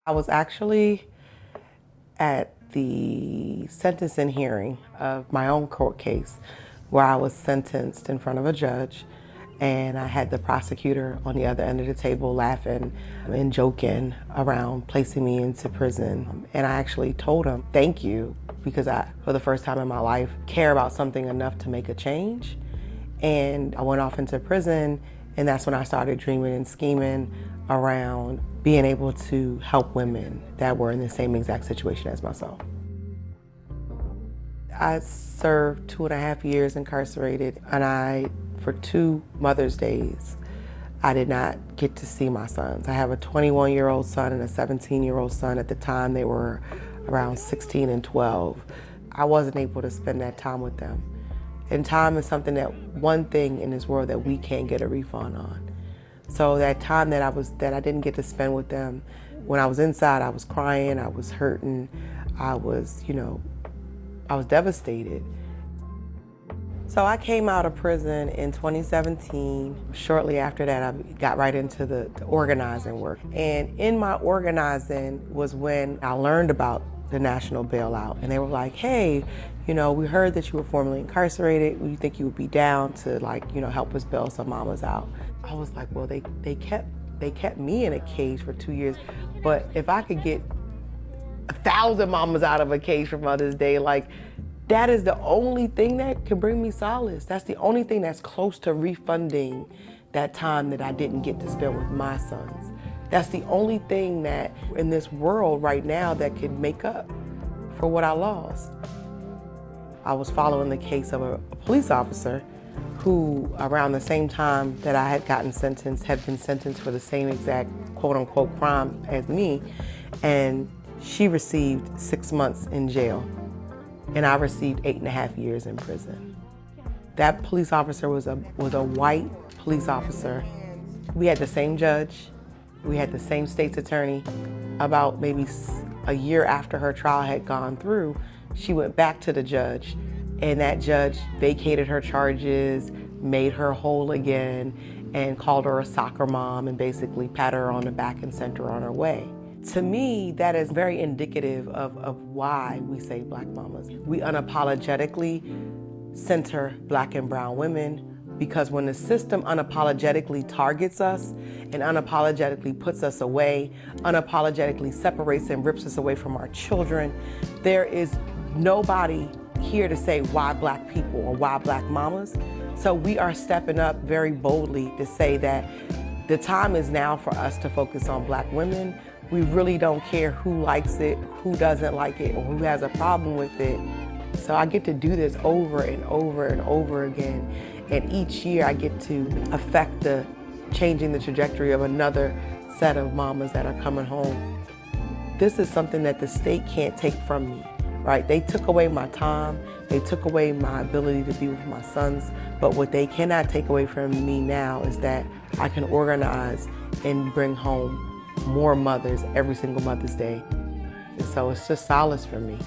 I was actually at the sentencing hearing of my own court case where I was sentenced in front of a judge, and I had the prosecutor on the other end of the table laughing and joking around placing me into prison. And I actually told him, thank you, because I, for the first time in my life, care about something enough to make a change. And I went off into prison, and that's when I started dreaming and scheming around being able to help women that were in the same exact situation as myself. I served 2.5 years incarcerated, and for 2 Mother's Days, I did not get to see my sons. I have a 21-year-old son and a 17-year-old son. At the time, they were around 16 and 12. I wasn't able to spend that time with them. And time is one thing in this world that we can't get a refund on. So that time that I didn't get to spend with them, when I was inside, I was crying, I was hurting, I was devastated. So I came out of prison in 2017. Shortly after that, I got right into the organizing work. And in my organizing was when I learned about the national bailout. And they were like, hey, we heard that you were formerly incarcerated. We think you would be down to help us bail some mamas out. I was like, well, they kept me in a cage for 2 years. But if I could get 1,000 mamas out of a cage for Mother's Day, that is the only thing that can bring me solace. That's the only thing that's close to refunding that time that I didn't get to spend with my sons. That's the only thing that in this world right now that could make up for what I lost. I was following the case of a police officer who, around the same time that I had gotten sentenced, had been sentenced for the same exact quote-unquote crime as me, and she received 6 months in jail, and I received 8.5 years in prison. That police officer was a white police officer. We had the same judge, we had the same state's attorney. About maybe a year after her trial had gone through, she went back to the judge, and that judge vacated her charges, made her whole again, and called her a soccer mom and basically patted her on the back and sent her on her way. To me, that is very indicative of why we say Black mamas. We unapologetically center Black and brown women, because when the system unapologetically targets us and unapologetically puts us away, unapologetically separates and rips us away from our children, there is nobody here to say why Black people or why Black mamas. So we are stepping up very boldly to say that the time is now for us to focus on Black women. We really don't care who likes it, who doesn't like it, or who has a problem with it. So I get to do this over and over and over again. And each year I get to affect changing the trajectory of another set of mamas that are coming home. This is something that the state can't take from me, right? They took away my time, they took away my ability to be with my sons, but what they cannot take away from me now is that I can organize and bring home more mothers every single Mother's Day. And so it's just solace for me.